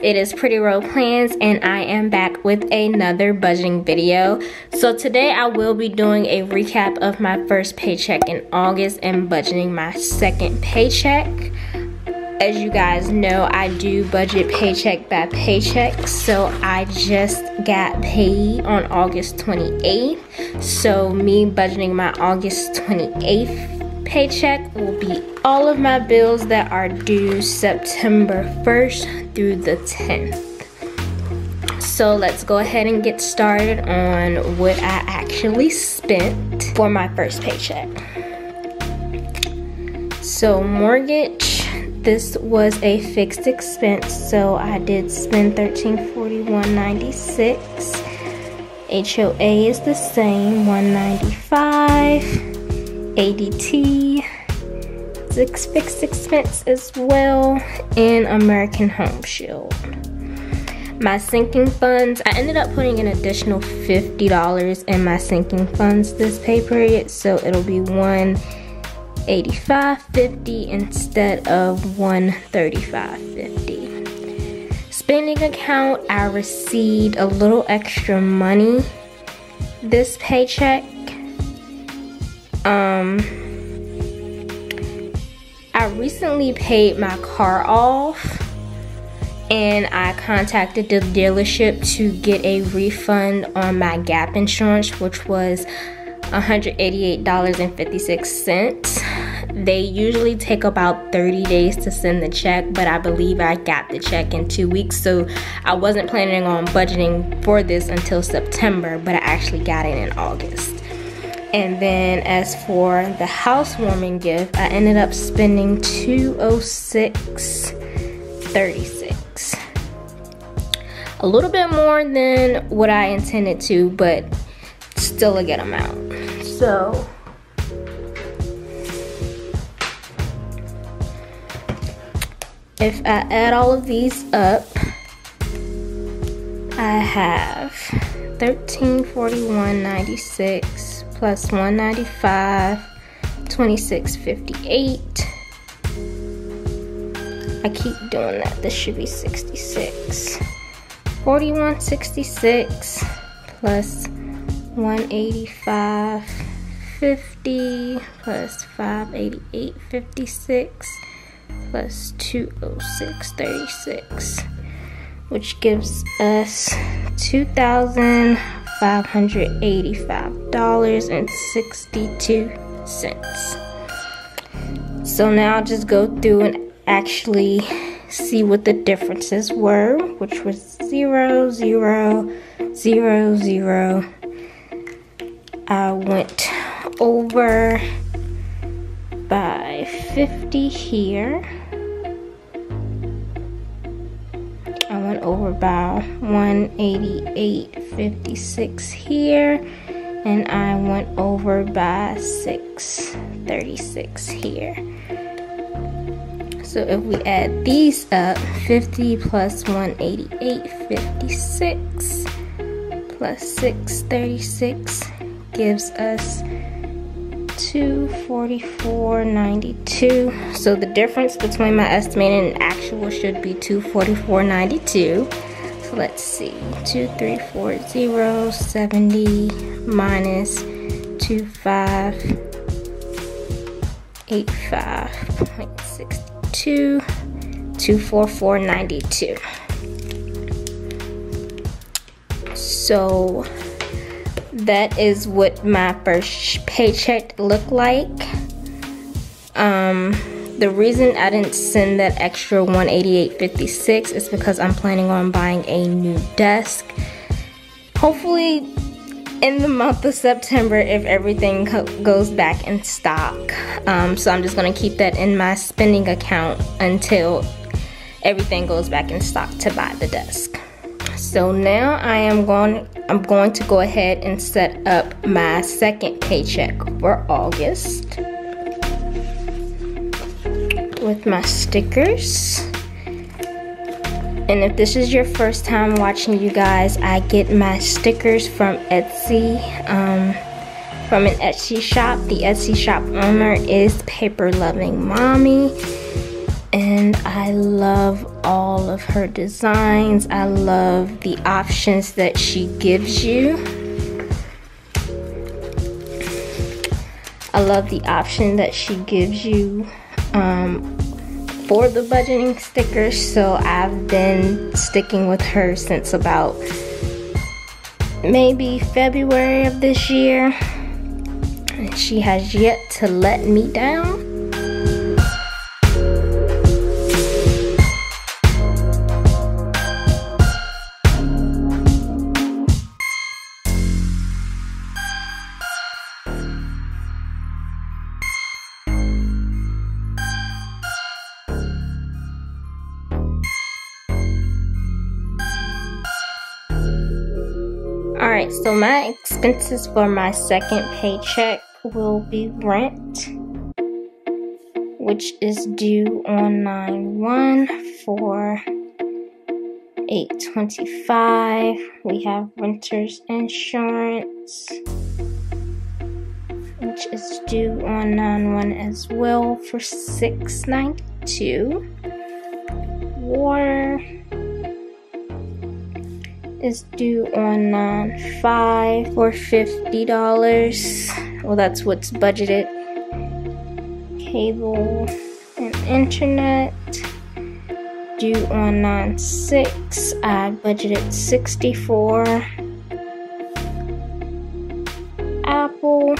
it is Pretty Roll Plans, and I am back with another budgeting video. So today I will be doing a recap of my first paycheck in August and budgeting my second paycheck. As you guys know, I do budget paycheck by paycheck, so I just got paid on August 28th. So me budgeting my August 28th paycheck will be all of my bills that are due September 1st through the 10th. So let's go ahead and get started on what I actually spent for my first paycheck. So mortgage, this was a fixed expense, so I did spend $1341.96. HOA is the same, $195. ADT, it's fixed expense as well, and American Home Shield. My sinking funds, I ended up putting an additional $50 in my sinking funds this pay period, so it'll be $185.50 instead of $135.50. Spending account, I received a little extra money this paycheck. I recently paid my car off, and I contacted the dealership to get a refund on my gap insurance, which was $188.56. They usually take about 30 days to send the check, but I believe I got the check in 2 weeks, so I wasn't planning on budgeting for this until September, but I actually got it in August. And then as for the housewarming gift, I ended up spending $206.36. A little bit more than what I intended to, but still a good amount. So if I add all of these up, I have $1341.96 plus $195, $26.58. I keep doing that. This should be $66. $41.66 plus $185.50 plus $588.56 plus $206.36, which gives us $2,585.62. So now I'll just go through and actually see what the differences were, which was 0, 0, 0, 0. I went over by 50 here. I went over by 188.56 here, and I went over by 636 here. So if we add these up, 50 plus 188.56 plus 636 gives us 244.92. So the difference between my estimated and actual should be 244.92. So let's see, 2340.70 minus 2585.62, 244.92. So that is what my first paycheck looked like. The reason I didn't send that extra $188.56 is because I'm planning on buying a new desk. Hopefully in the month of September, if everything goes back in stock. So I'm just gonna keep that in my spending account until everything goes back in stock to buy the desk. So now I'm going to go ahead and set up my second paycheck for August with my stickers. And if this is your first time watching, you guys, I get my stickers from Etsy, from an Etsy shop. The Etsy shop owner is PaperLovingMommy. and I love all of her designs. I love the options that she gives you. I love the option that she gives you for the budgeting stickers. So I've been sticking with her since about maybe February of this year, and she has yet to let me down. Alright, so my expenses for my second paycheck will be rent, which is due on 9/1 for $825. We have renter's insurance, which is due on 9/1 as well for $692. Water is due on 9/5 for $50. Well, that's what's budgeted. Cable and internet due on 9/6. I budgeted $64. Apple,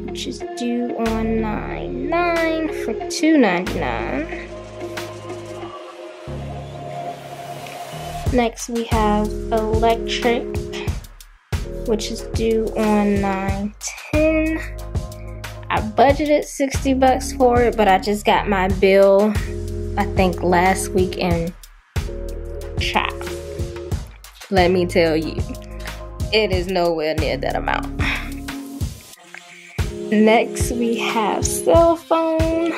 which is due on 9/9 for $299. Next, we have electric, which is due on 9/10. I budgeted $60 for it, but I just got my bill, I think last week, and child, let me tell you, it is nowhere near that amount. Next, we have cell phone,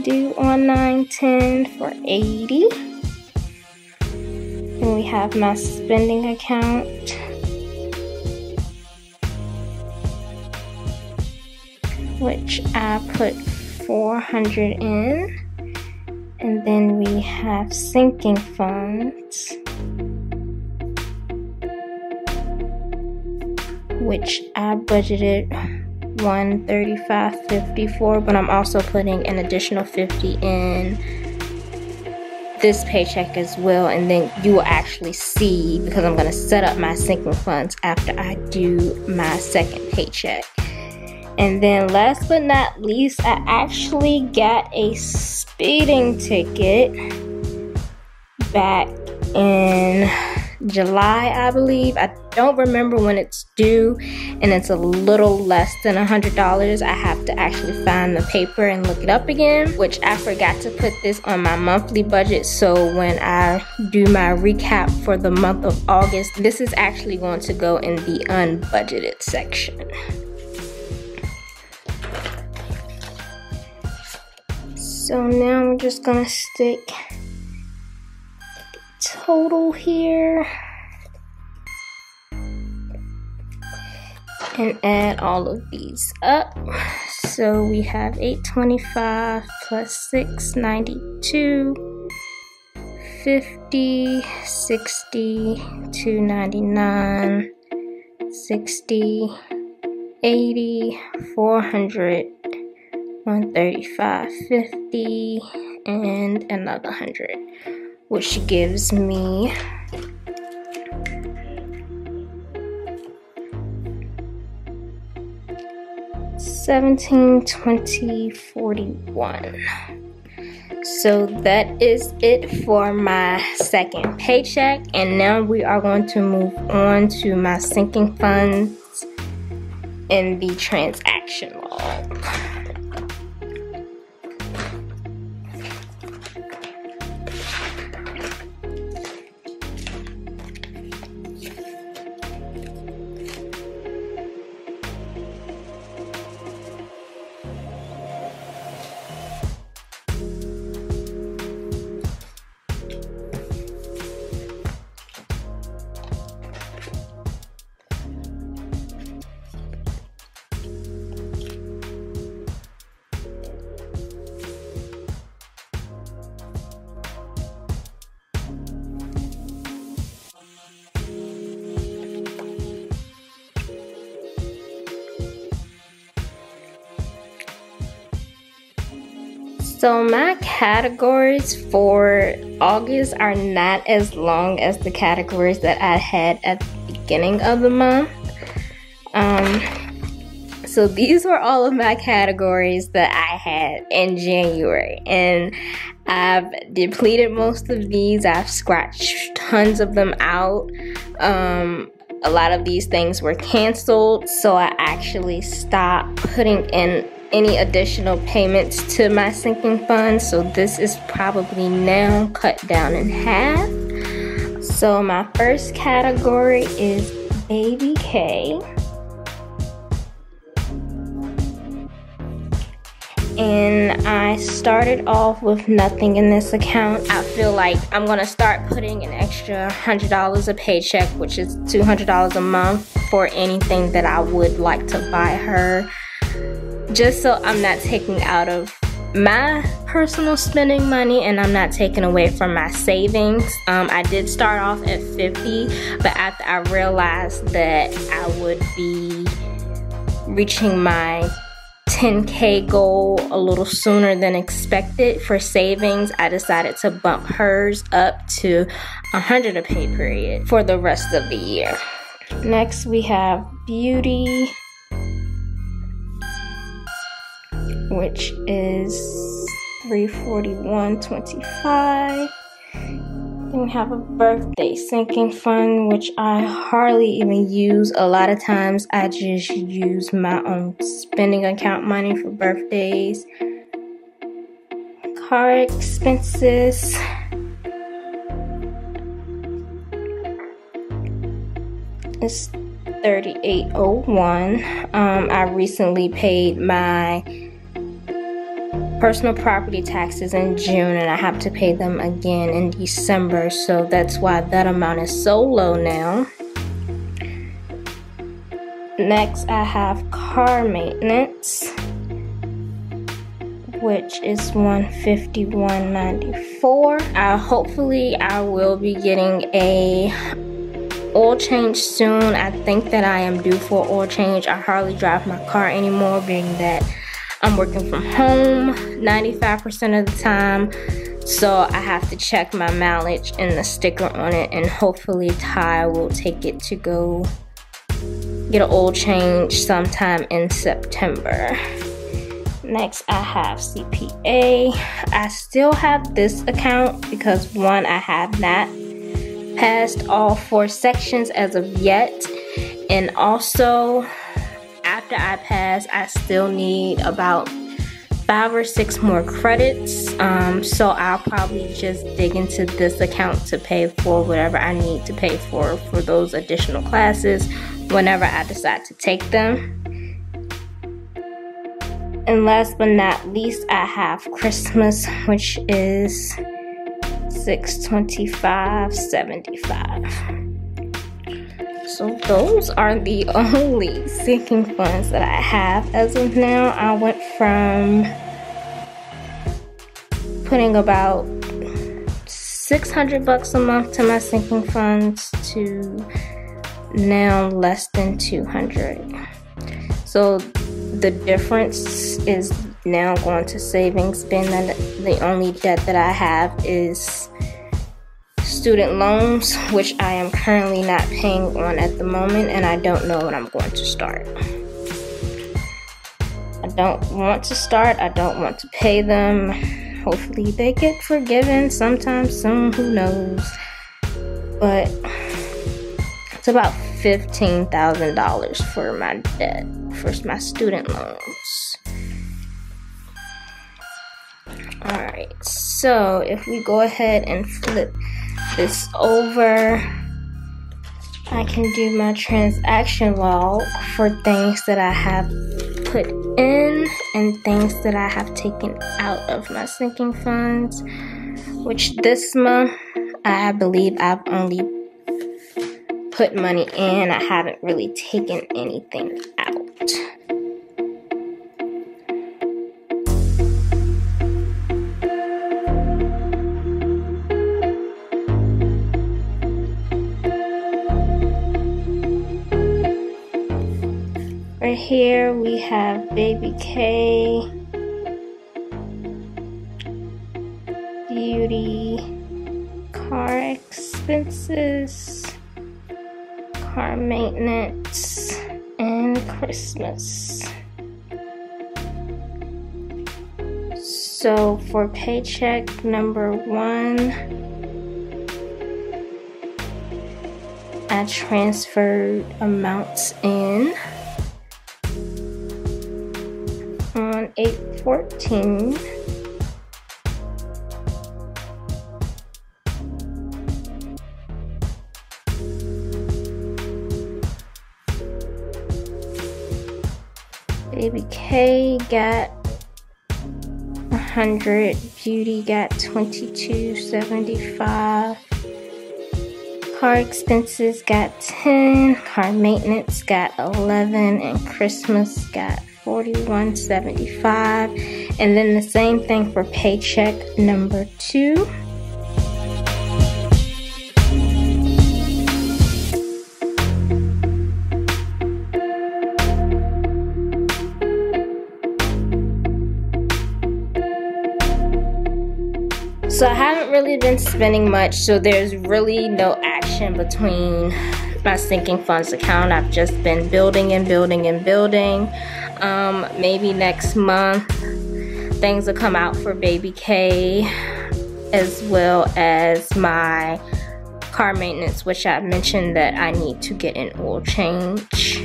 due on 9/10 for $80. And we have my spending account, which I put $400 in. And then we have sinking funds, which I budgeted $135.54, but I'm also putting an additional $50 in this paycheck as well, and then you will actually see, because I'm going to set up my sinking funds after I do my second paycheck. And then last but not least, I actually got a speeding ticket back in July, I believe. I don't remember when it's due, and it's a little less than $100. I have to actually find the paper and look it up again, which I forgot to put this on my monthly budget. So when I do my recap for the month of August, this is actually going to go in the unbudgeted section. So now we're just gonna stick total here and add all of these up. So we have $825 plus $692, $50, $60, $299, $60, $80, $400, $135.50, and another $100, which gives me $1720.41. So that is it for my second paycheck, and now we are going to move on to my sinking funds in the transaction log. So my categories for August are not as long as the categories that I had at the beginning of the month. So these were all of my categories that I had in January, and I've depleted most of these. I've scratched tons of them out. A lot of these things were canceled, so I actually stopped putting in any additional payments to my sinking fund. So this is probably now cut down in half. So my first category is Baby K. And I started off with nothing in this account. I feel like I'm gonna start putting an extra $100 a paycheck, which is $200 a month, for anything that I would like to buy her. Just so I'm not taking out of my personal spending money and I'm not taking away from my savings. I did start off at $50, but after I realized that I would be reaching my 10K goal a little sooner than expected for savings, I decided to bump hers up to $100 a pay period for the rest of the year. Next we have Beauty, which is $341.25. Then we have a birthday sinking fund, which I hardly even use. A lot of times I just use my own spending account money for birthdays. Car expenses. It's $38.01. I recently paid my personal property taxes in June, and I have to pay them again in December, so that's why that amount is so low now. Next I have car maintenance, which is $151.94. Hopefully I will be getting a oil change soon. I think that I am due for oil change. I hardly drive my car anymore, being that I'm working from home 95% of the time, so I have to check my mileage and the sticker on it, and hopefully Ty will take it to go get an oil change sometime in September. Next I have CPA. I still have this account because one, I have not passed all 4 sections as of yet, and also after I pass, I still need about 5 or 6 more credits. So I'll probably just dig into this account to pay for whatever I need to pay for those additional classes whenever I decide to take them. And last but not least, I have Christmas, which is $625.75. So those are the only sinking funds that I have as of now. I went from putting about $600 a month to my sinking funds to now less than $200. So the difference is now going to savings, being that the only debt that I have is student loans, which I am currently not paying on at the moment, and I don't know when I'm going to start. I don't want to start. I don't want to pay them. Hopefully they get forgiven sometime soon, who knows. But it's about $15,000 for my debt, for my student loans. Alright, so if we go ahead and flip this over, I can do my transaction log for things that I have put in and things that I have taken out of my sinking funds, which this month I believe I've only put money in. I haven't really taken anything out. Right here we have Baby K. expenses, car maintenance, and Christmas. So for paycheck number 1, I transferred amounts in on 8/14. Baby K got 100, Beauty got $22.75, car expenses got 10, car maintenance got 11, and Christmas got $41.75. And then the same thing for paycheck number 2. So I haven't really been spending much, so there's really no action between my sinking funds account. I've just been building and building and building. Maybe next month things will come out for Baby K, as well as my car maintenance, which I mentioned that I need to get an oil change.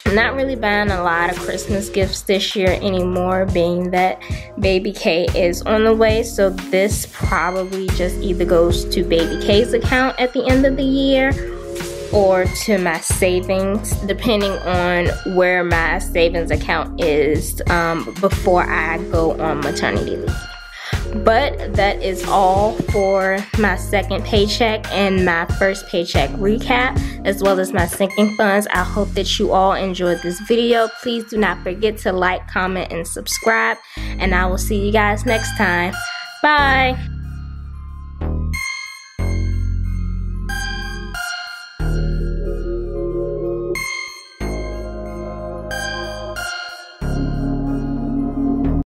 I'm not really buying a lot of Christmas gifts this year anymore, being that Baby K is on the way. So this probably just either goes to Baby K's account at the end of the year or to my savings, depending on where my savings account is before I go on maternity leave. But that is all for my second paycheck and my first paycheck recap, as well as my sinking funds. I hope that you all enjoyed this video. Please do not forget to like, comment, and subscribe. And I will see you guys next time. Bye.